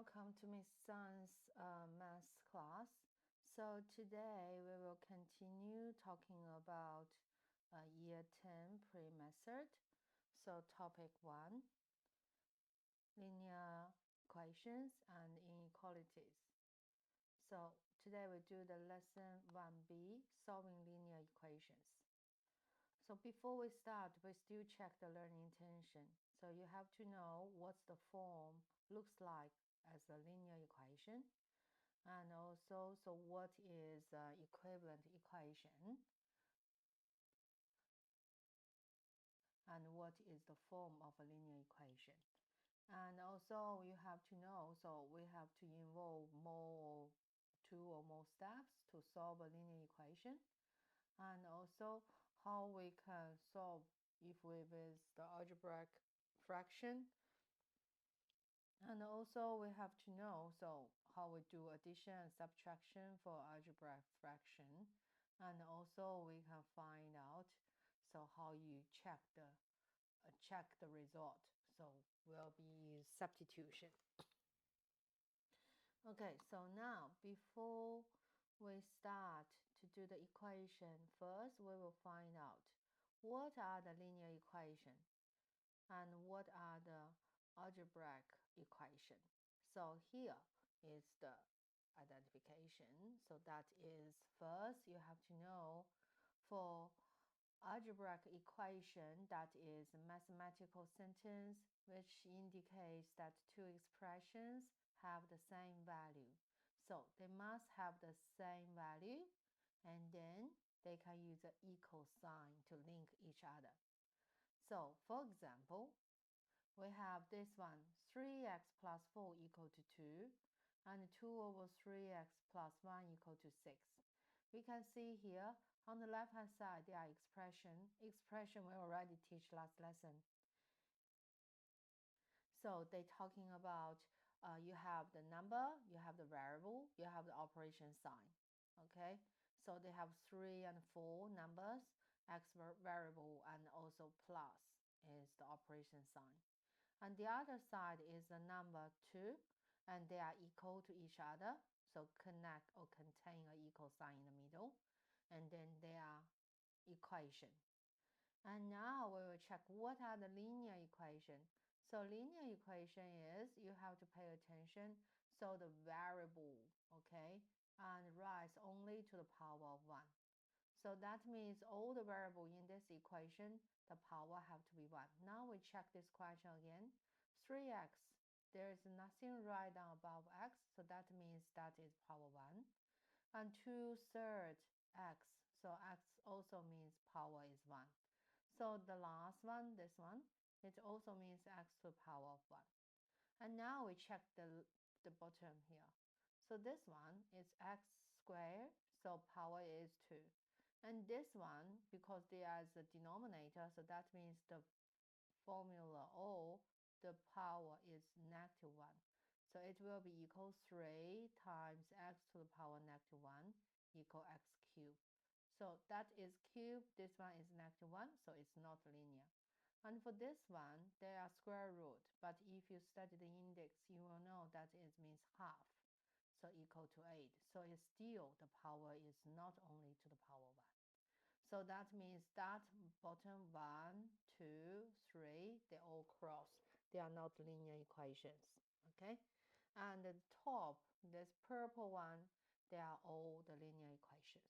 welcome to Miss Sun's math class. So today we will continue talking about year 10 pre-method. So topic 1, linear equations and inequalities. So today we do the lesson 1b, solving linear equations. So before we start, we still check the learning intention. So you have to know what's the form looks like as a linear equation, and also so what is equivalent equation, and what is the form of a linear equation. And also you have to know, so we have to involve two or more steps to solve a linear equation, and also how we can solve if we with the algebraic fraction. And also we have to know so how we do addition and subtraction for algebraic fraction, and also we can find out so how you check the result. So will be substitution. Okay, so now before we start to do the equation, first we will find out what are the linear equation and what are the algebraic equation. So here is the identification. So that is, first you have to know for algebraic equation, that is a mathematical sentence which indicates that two expressions have the same value. So they must have the same value, and then they can use the equal sign to link each other. So for example, we have this one, 3x plus 4 equal to 2, and 2 over 3x plus 1 equal to 6. We can see here on the left hand side there are expression we already teach last lesson. So they're talking about you have the number, you have the variable, you have the operation sign. Okay, so they have 3 and 4 numbers, x variable, and also plus is the operation sign. And the other side is the number 2, and they are equal to each other, so connect or contain an equal sign in the middle, and then they are equation. And now we will check what are the linear equation. So linear equation is you have to pay attention, so the variable, okay, and rise only to the power of 1. So that means all the variable in this equation, the power have to be 1. Now we check this question again. 3x, there is nothing right down above x, so that means that is power 1. And 2/3 x, so x also means power is 1. So the last one, this one, it also means x to the power of 1. And now we check the bottom here. So this one is x squared, so power is 2. And this one, because they are the denominator, so that means the formula or the power is -1. So it will be equal 3 times x to the power -1 equal x cubed. So that is cube, this one is -1, so it's not linear. And for this one, they are square root, but if you study the index, you will know that it means half, so equal to 8. So it's still the power is not only to the power 1. So that means that bottom 1, 2, 3, they all cross. They are not linear equations, okay? And the top, this purple one, they are all the linear equations.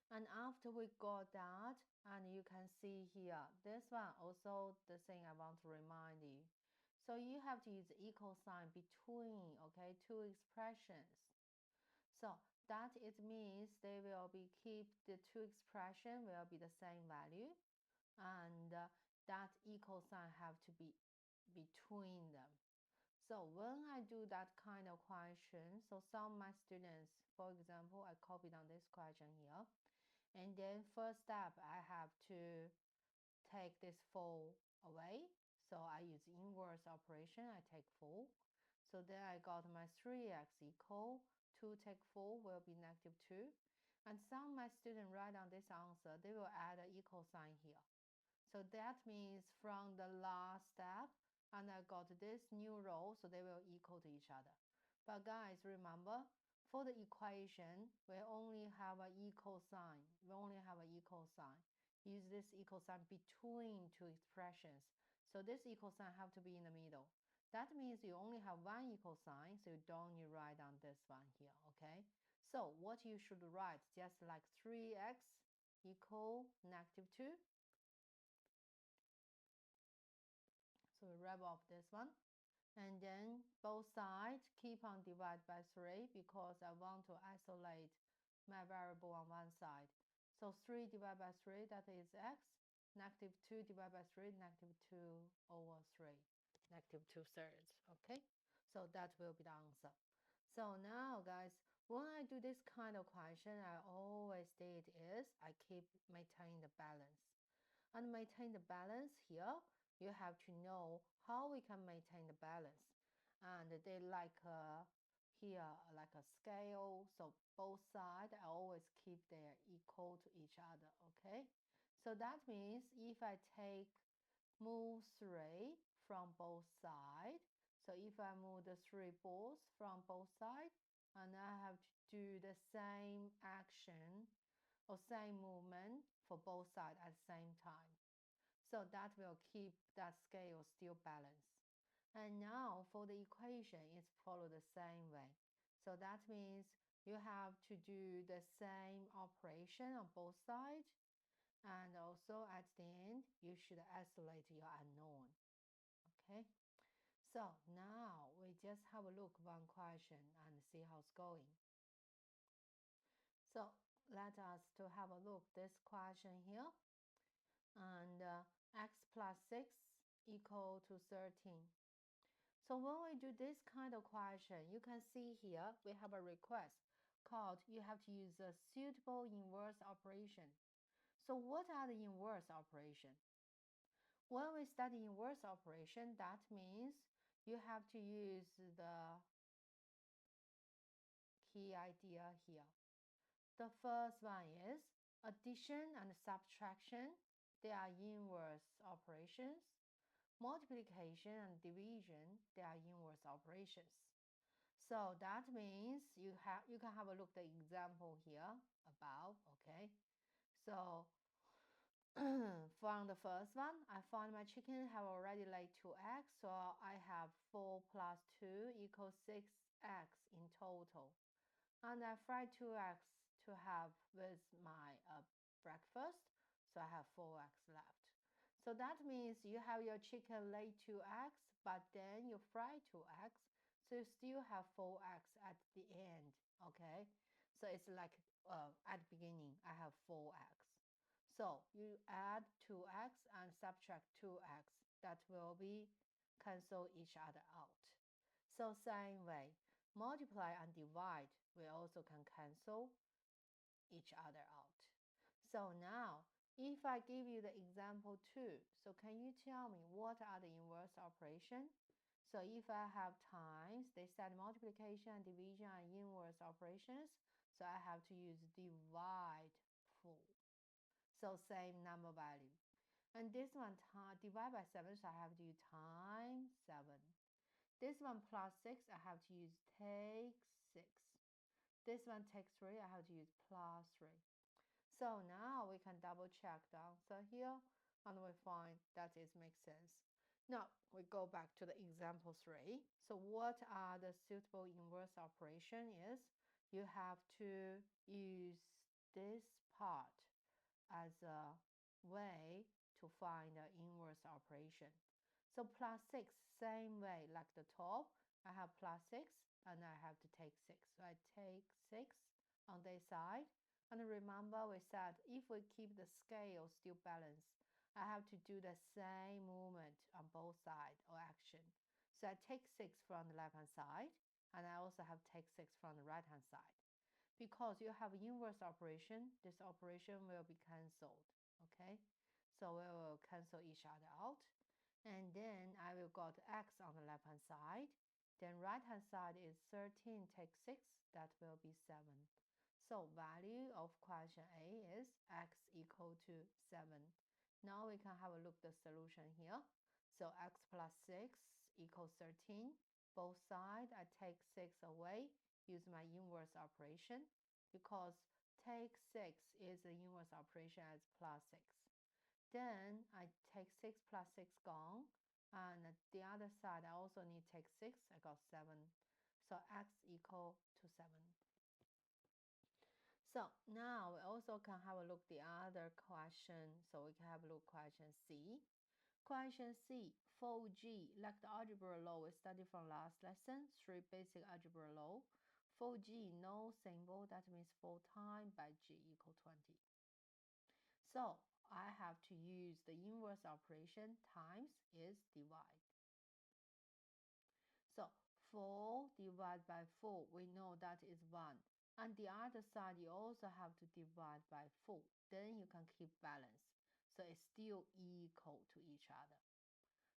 And after we got that, and you can see here, this one also the thing I want to remind you. So you have to use the equal sign between, okay, two expressions. So that it means they will be keep the two expression will be the same value, and that equal sign have to be between them. So when I do that kind of question, so some of my students, for example, I copied on this question here. And then first step, I have to take this 4 away. So I use inverse operation, I take 4. So then I got my 3x equal 2 take 4 will be -2. And some of my students write down this answer, they will add an equal sign here. So that means from the last step, and I got this new row, so they will equal to each other. But guys, remember, for the equation, we only have an equal sign. Use this equal sign between two expressions. So this equal sign have to be in the middle. That means you only have one equal sign, so you don't need to write down this one here, okay? So what you should write, just like 3x equal -2. So we wrap off this one. And then both sides keep on divided by 3 because I want to isolate my variable on one side. So 3 divided by 3, that is x. -2 divided by 3, -2 over 3. -2/3, okay? So that will be the answer. So now, guys, when I do this kind of question, I always did is I keep maintain the balance. And maintain the balance here, you have to know how we can maintain the balance. And they like here like a scale, so both sides I always keep their equal to each other, okay? So that means if I move 3 from both sides, so if I move the 3 balls from both sides, and I have to do the same action or same movement for both sides at the same time. So that will keep that scale still balanced. And now for the equation, it's follow the same way. So that means you have to do the same operation on both sides. And also at the end, you should isolate your unknown. Okay. So now we just have a look one question and see how it's going. So let us to have a look this question here. And x plus 6 equal to 13. So when we do this kind of question, you can see here we have a request called you have to use a suitable inverse operation. So what are the inverse operation? When we study inverse operation, that means you have to use the key idea here. The first one is addition and subtraction. They are inverse operations. Multiplication and division, they are inverse operations. So that means you can have a look at the example here above, okay? So from the first one, I found my chicken have already laid 2 eggs, so I have 4 plus 2 equals 6 eggs in total. And I fried 2 eggs to have with my breakfast, so I have 4 eggs left. So that means you have your chicken lay 2 eggs, but then you fry 2 eggs, so you still have 4 eggs at the end, okay? So it's like at the beginning, I have 4 eggs. So you add 2 eggs and subtract 2 eggs. That will be cancel each other out. So same way, multiply and divide, we also can cancel each other out. So now, if I give you the example 2, so can you tell me what are the inverse operation? So if I have times, they said multiplication and division are inverse operations, so I have to use divide full. So same number value. And this one divide by 7, so I have to use times 7. This one plus 6, I have to use take 6. This one take 3, I have to use plus 3. So now we can double check the answer here, and we find that it makes sense. Now we go back to the example 3. So what are the suitable inverse operation is you have to use this part as a way to find the inverse operation. So plus 6, same way like the top, I have plus 6 and I have to take 6. So I take 6 on this side. And remember we said if we keep the scale still balanced, I have to do the same movement on both sides or action. So I take 6 from the left hand side and I also have to take 6 from the right hand side. Because you have inverse operation, this operation will be cancelled, okay? So we will cancel each other out. And then I will got x on the left hand side. Then right hand side is 13, take 6, that will be 7. So value of question A is x equal to 7. Now we can have a look at the solution here. So x plus 6 equals 13. Both sides, I take 6 away, use my inverse operation, because take 6 is the inverse operation as plus 6. Then I take 6 plus 6 gone, and the other side I also need to take 6, I got 7. So x equal to 7. So now we also can have a look the other question. So we can have a look question C. Question C, 4G, like the algebra law we studied from last lesson, 3 basic algebra law. 4G, no symbol, that means 4 times by G equal 20. So I have to use the inverse operation times is divide. So 4 divided by 4, we know that is 1. And the other side, you also have to divide by 4. Then you can keep balance. So it's still equal to each other.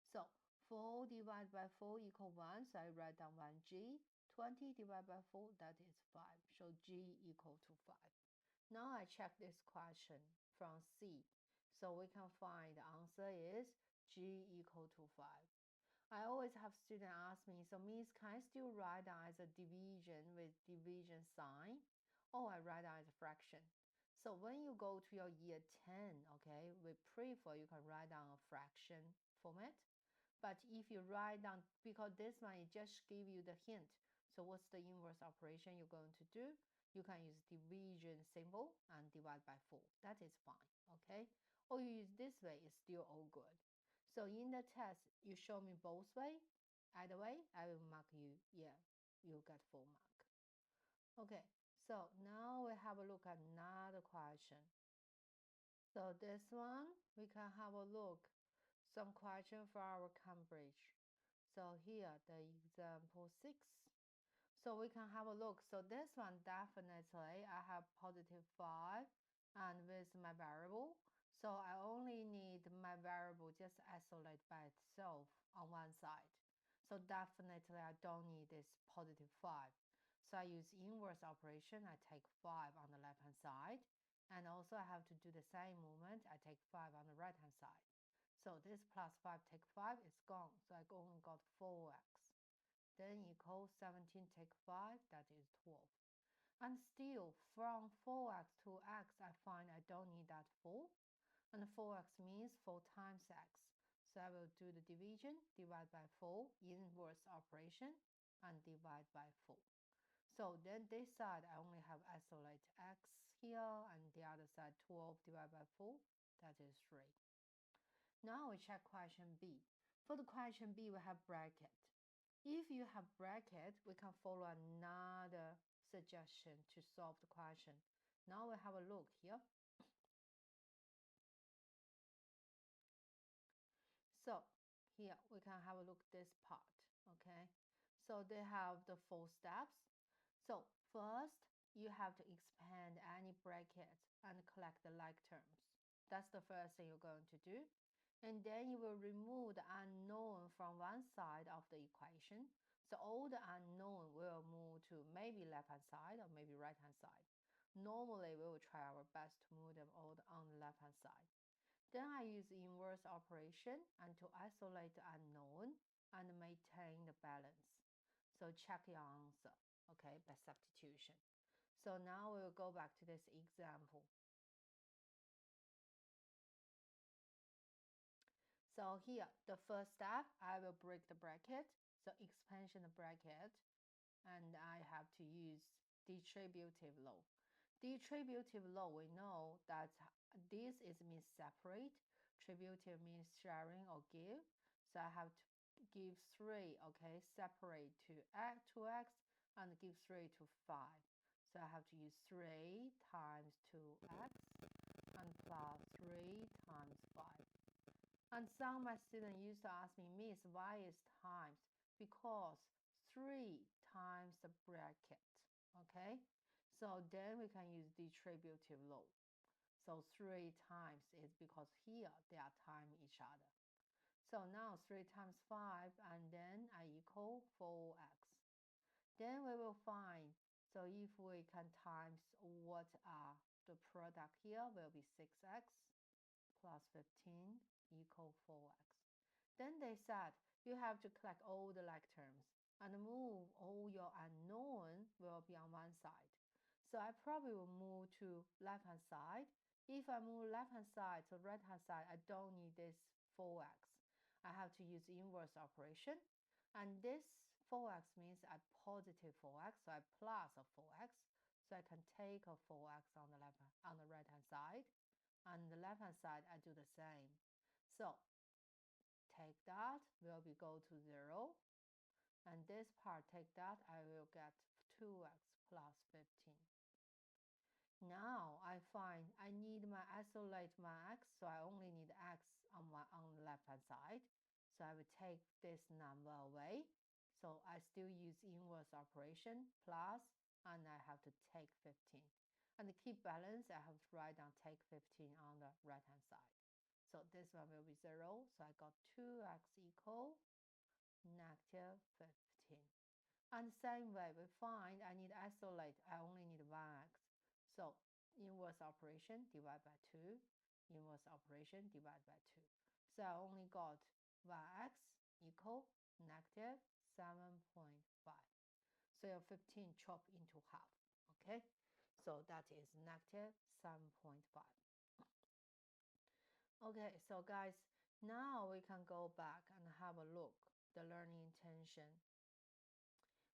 So 4 divided by 4 equal 1. So I write down 1G. 20 divided by 4, that is 5. So G equal to 5. Now I check this question from C. So we can find the answer is G equal to 5. I always have students ask me, so Miss, can I still write down as a division with division sign? Or I write down as a fraction. So when you go to your year 10, okay, we prefer you can write down a fraction format. But if you write down, because this one it just give you the hint. So what's the inverse operation you're going to do? You can use division symbol and divide by 4. That is fine, okay? Or you use this way, it's still all good. So in the test, you show me both way. Either way, I will mark you, yeah, you get full mark. Okay, so now we have a look at another question. So this one, we can have a look. Some question for our Cambridge. So here, the example 6. So we can have a look. So this one, definitely, I have positive 5 and with my variable. So I only need my variable just isolate by itself on one side. So definitely I don't need this positive 5. So I use inverse operation. I take 5 on the left hand side. And also I have to do the same movement. I take 5 on the right hand side. So this plus 5 take 5 is gone. So I only got 4x. Then equals 17 take 5, that is 12. And still, from 4x to x, I find I don't need that 4. And 4x means 4 times x. So I will do the division, divide by 4, inverse operation, and divide by 4. So then this side, I only have isolate x here, and the other side 12 divided by 4, that is 3. Now we check question B. For the question B, we have bracket. If you have bracket, we can follow another suggestion to solve the question. Now we have a look here. So here we can have a look this part, okay? So they have the 4 steps. So first, you have to expand any bracket and collect the like terms. That's the first thing you're going to do. And then you will remove the unknown from one side of the equation. So all the unknown will move to maybe left-hand side or maybe right-hand side. Normally, we will try our best to move them all on the left-hand side. Then I use inverse operation and to isolate the unknown and maintain the balance. So check your answer, okay, by substitution. So now we'll go back to this example. So here, the first step, I will break the bracket. So expansion bracket, and I have to use distributive law. Distributive law, we know that this is means separate. Tributive means sharing or give. So I have to give 3, okay, separate to x, 2x, and give 3 to 5. So I have to use 3 times 2x and plus 3 times 5. And some of my students used to ask me, Miss, why is times? Because 3 times the bracket, okay? So then we can use distributive law. So 3 times is because here they are timing each other. So now 3 times 5, and then I equal 4x. Then we will find, so if we can times what are the product here will be 6x plus 15 equal 4x. Then they said you have to collect all the like terms and move all your unknown will be on one side. So I probably will move to left-hand side. If I move left-hand side to right-hand side, I don't need this 4x. I have to use inverse operation. And this 4x means I positive 4x, so I plus a 4x. So I can take a 4x on the right-hand side. On the left-hand side, I do the same. So take that, will be go to 0. And this part, take that, I will get 2x plus 15. Now I find I need my isolate my x, so I only need x on the left-hand side. So I will take this number away. So I still use inverse operation, plus, and I have to take 15. And to keep balance, I have to write down take 15 on the right-hand side. So this one will be 0. So I got 2x equal negative 15. And the same way, we find I need isolate, I only need 1x. So inverse operation divided by 2, inverse operation divided by 2. So I only got 1x equal negative 7.5. So your 15 chopped into half, okay? So that is negative 7.5. Okay, so guys, now we can go back and have a look the learning intention.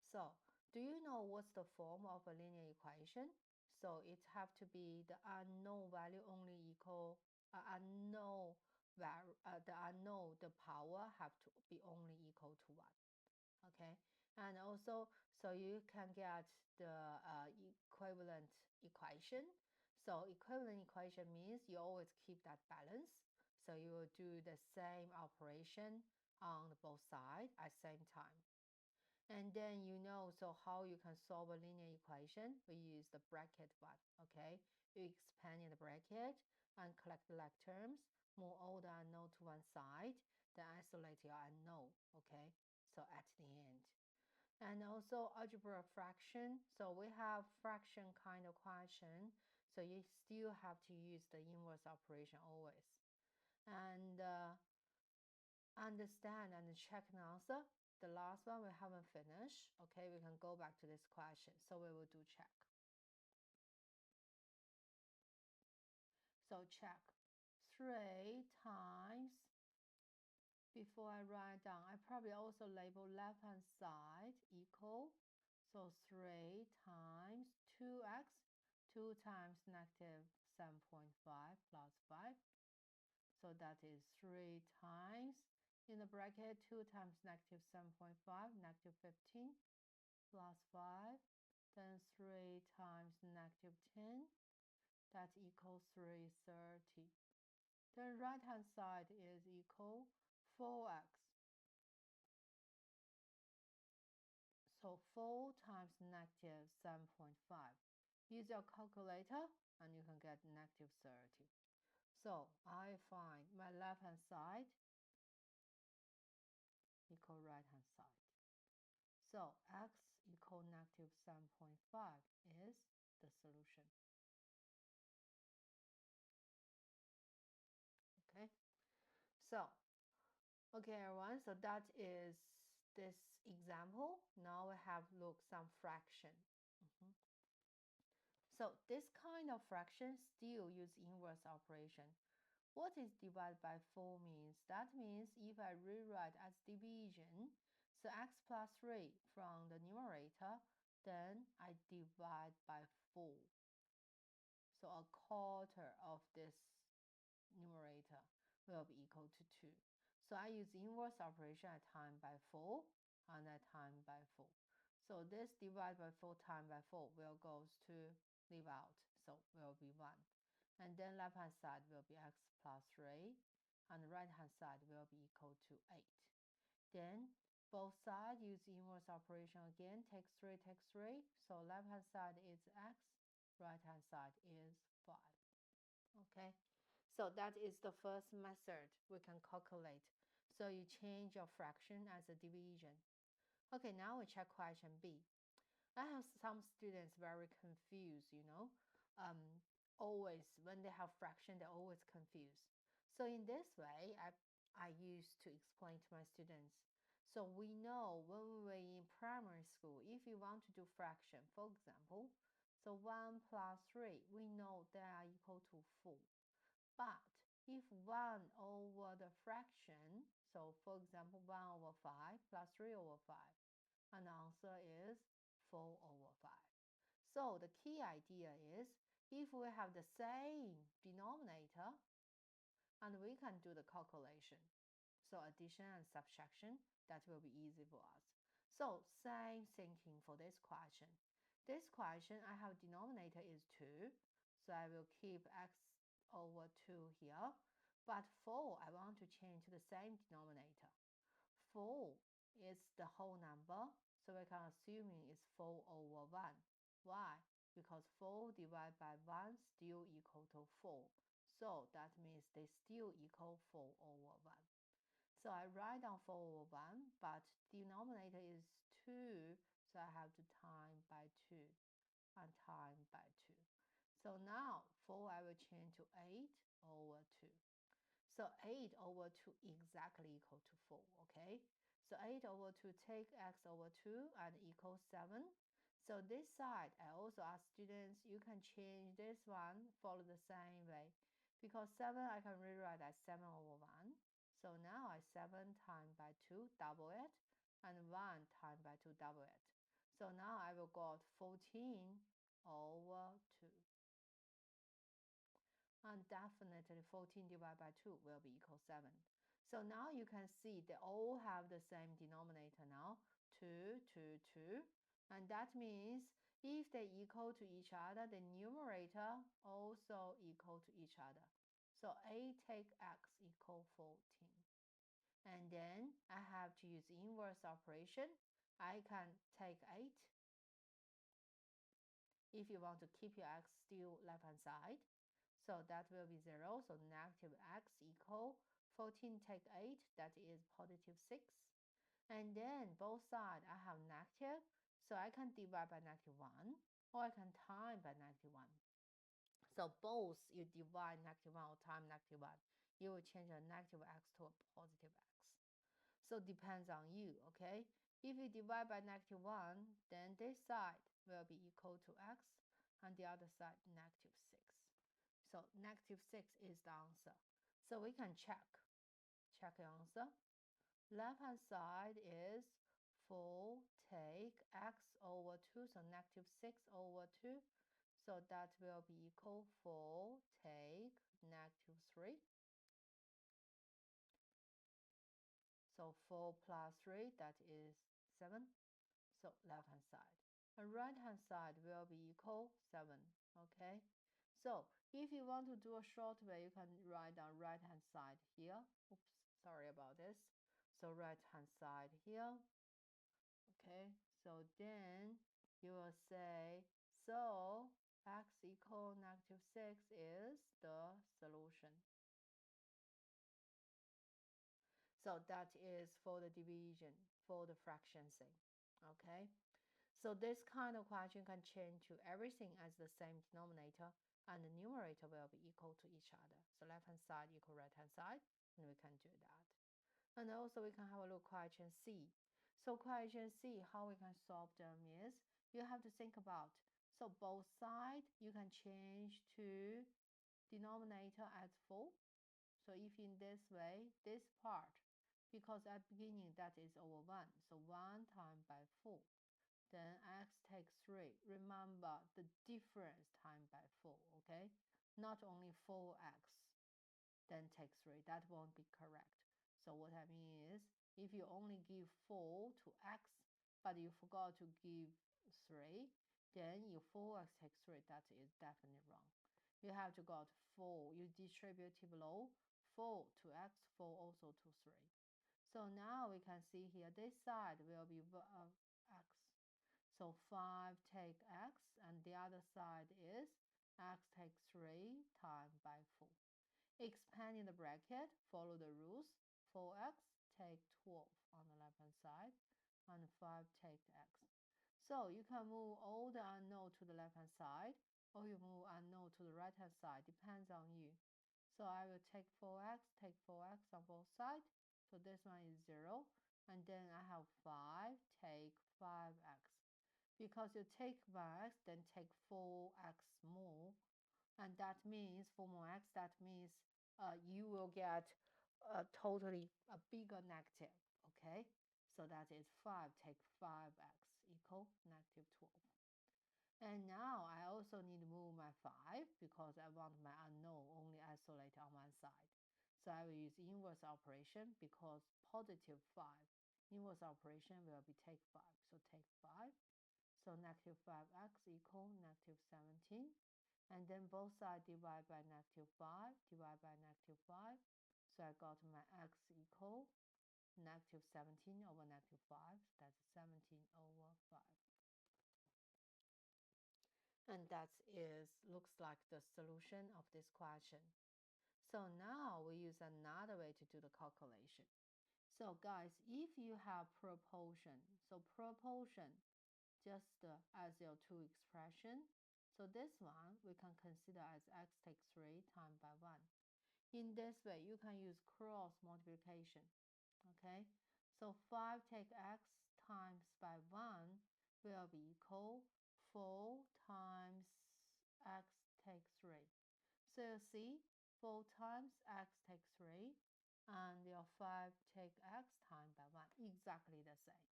So do you know what's the form of a linear equation? So it have to be the unknown value only equal the power have to be only equal to 1. Okay, and also so you can get the equivalent equation. So equivalent equation means you always keep that balance. So you will do the same operation on both sides at the same time. And then you know, so how you can solve a linear equation, we use the bracket one, okay? You expand in the bracket and collect the like terms, move all the unknown to one side, then isolate your unknown, okay? So at the end. And also algebra fraction, so we have fraction kind of question, so you still have to use the inverse operation always. And understand and check the answer. The last one we haven't finished. Okay, we can go back to this question. So we will do check. So check 3 times. Before I write down, I probably also label left-hand side equal. So 3 times 2x, 2 times negative 7.5 plus 5. So that is 3 times, in the bracket, 2 times negative 7.5, negative 15, plus 5, then 3 times negative 10, that equals 330. Then right-hand side is equal 4x. So 4 times negative 7.5. Use your calculator and you can get negative 30. So I find my left-hand side equal right-hand side. So x equal negative 7.5 is the solution. Okay, so okay everyone, so that is this example. Now we have look some fraction. So this kind of fraction still use inverse operation. What is divided by 4 means? That means if I rewrite as division, so x plus 3 from the numerator, then I divide by 4. So a quarter of this numerator will be equal to 2. So I use inverse operation, I time by 4, and I time by 4. So this divided by 4 times by 4 will goes to leave out, so will be 1. And then left-hand side will be x plus 3, and the right-hand side will be equal to 8. Then both sides use inverse operation again, take 3, take 3. So left-hand side is x, right-hand side is 5. Okay, so that is the first method we can calculate. So you change your fraction as a division. Okay, now we check question B. I have some students very confused, always when they have fraction, they're always confused. So in this way, I used to explain to my students. So we know when we were in primary school, if you want to do fraction, for example, so 1 plus 3, we know they are equal to 4. But if 1 over the fraction, so for example, 1 over 5 plus 3 over 5, and the answer is 4 over 5. So the key idea is if we have the same denominator, and we can do the calculation. So addition and subtraction, that will be easy for us. So same thinking for this question. This question, I have denominator is 2, so I will keep x over 2 here. But 4, I want to change to the same denominator. 4 is the whole number, so we can assume it's 4 over 1. Why? Because 4 divided by 1 still equal to 4. So that means they still equal 4 over 1. So I write down 4 over 1, but denominator is 2, so I have to time by 2 and time by 2. So now 4 I will change to 8 over 2. So 8 over 2 exactly equal to 4, okay? So 8 over 2 take x over 2 and equals 7. So this side, I also ask students, you can change this one, follow the same way. Because 7 I can rewrite as 7 over 1. So now I 7 times by 2, double it, and 1 times by 2, double it. So now I will got 14 over 2. And definitely 14 divided by 2 will be equal 7. So now you can see they all have the same denominator now, 2, 2, 2. And that means if they equal to each other, the numerator also equal to each other. So 8 take x equal 14. And then I have to use inverse operation. I can take 8. If you want to keep your x still left hand side, so that will be 0. So negative x equal 14 take 8, that is positive 6. And then both sides I have negative, so I can divide by negative 1, or I can time by negative 1. So both you divide negative 1 or time negative 1, you will change a negative x to a positive x. So depends on you, okay? If you divide by negative 1, then this side will be equal to x, and the other side negative 6. So negative 6 is the answer. So we can check the answer. Left hand side is 4 take x over 2, so negative 6 over 2. So that will be equal 4 take negative 3. So 4 plus 3, that is 7. So left hand side. And right hand side will be equal 7. Okay. So if you want to do a short way, you can write down right hand side here. Oops, sorry about this. So right hand side here. Okay. So then you will say, so x equal negative 6 is the solution. So that is for the division, for the fraction thing. Okay. So this kind of question can change to everything as the same denominator, and the numerator will be equal to each other. So left hand side equal right hand side, and we can do that. And also we can have a look question C. So question C, how we can solve them is, you have to think about, so both sides you can change to denominator as 4. So if in this way, this part, because at beginning that is over 1, so 1 times by 4. Then x take 3. Remember the difference times by 4, okay? Not only 4x, then take 3. That won't be correct. So what I mean is, if you only give 4 to x, but you forgot to give 3, then your 4x take 3. That is definitely wrong. You have to got 4. You distribute below 4 to x, 4 also to 3. So now we can see here, this side will be x. So 5 take x, and the other side is x take 3 times by 4. Expanding the bracket, follow the rules. 4x take 12 on the left hand side, and 5 take x. So you can move all the unknown to the left hand side, or you move unknown to the right hand side, depends on you. So I will take 4x on both sides. So this one is 0. And then I have 5, take 5x. Because you take 1x, then take 4x more. And that means 4 more x, that means you will get totally a bigger negative, okay? So that is 5, take 5x equal negative 12. And now I also need to move my 5 because I want my unknown only isolate on one side. So I will use inverse operation because positive 5. Inverse operation will be take 5. So take 5. So negative 5x equal negative 17. And then both sides divide by negative 5, divide by negative 5. So I got my x equal negative 17 over negative 5. So that's 17 over 5. And that looks like the solution of this question. So now we use another way to do the calculation. So guys, if you have proportion, so proportion just as your two expression. So this one we can consider as x take 3 times by 1. In this way, you can use cross multiplication. Okay, so 5 take x times by 1 will be equal 4 times x take 3. So you see, 4 times x take 3 and your 5 take x times by 1, exactly the same.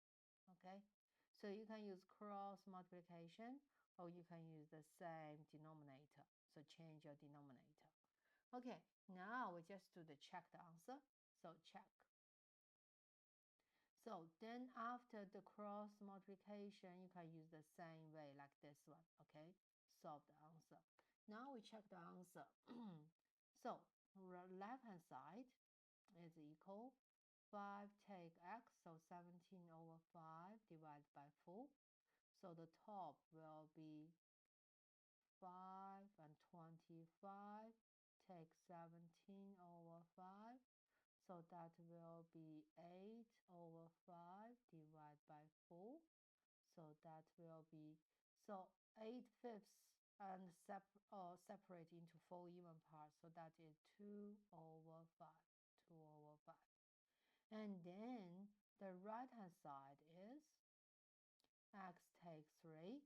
Okay, so you can use cross multiplication or you can use the same denominator. So change your denominator. Okay, now we just do the check the answer. So check. So then after the cross multiplication, you can use the same way like this one. Okay, solve the answer. Now we check the answer. So left hand side is equal 5 take x, so 17 over 5 divided by 4. So the top will be 5 and 25 take 17 over 5. So that will be 8 over 5 divided by 4. So that will be, so 8/5 and separate into 4 even parts. So that is 2 over 5. 2 over 5. And then the right hand side is x take 3.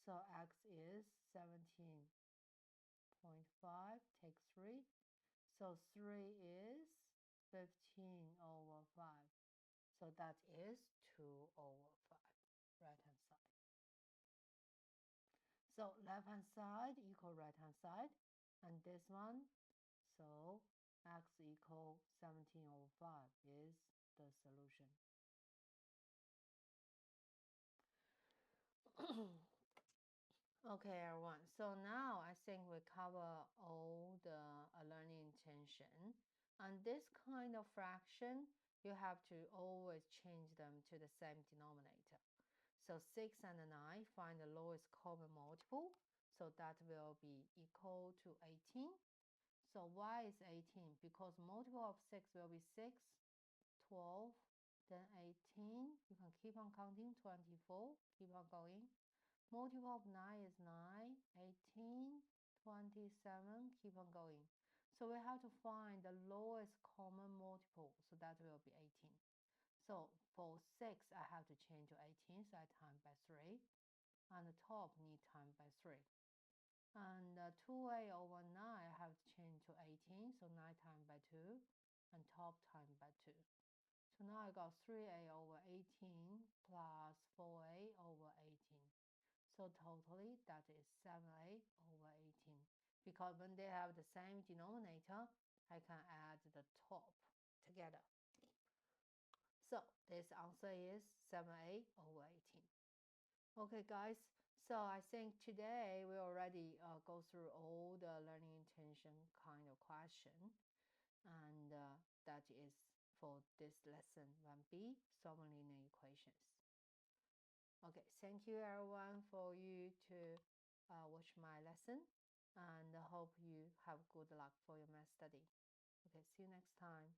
So x is 17.5 take 3. So 3 is 15 over 5. So that is 2 over 5, right hand side. So left hand side equal right hand side. And this one, so x equal 17 over 5 is the solution. Okay, everyone. So now I think we cover all the learning intention. And this kind of fraction, you have to always change them to the same denominator. So 6 and 9, find the lowest common multiple. So that will be equal to 18. So why is 18? Because multiple of 6 will be 6, 12, then 18. You can keep on counting, 24, keep on going. Multiple of 9 is 9, 18, 27, keep on going. So we have to find the lowest common multiple, so that will be 18. So for 6, I have to change to 18, so I times by 3. And the top need times by 3. And 2a over 9, I have to change to 18, so 9 times by 2, and top times by 2. So now I got 3a over 18 plus 4a over 18. So totally, that is 7a over 18. Because when they have the same denominator, I can add the top together. So this answer is 7a over 18. Okay, guys. So I think today we already go through all the learning intention kind of question. And that is for this lesson 1b, solving linear equations. Okay, thank you everyone for you to watch my lesson, and hope you have good luck for your math study. Okay, see you next time.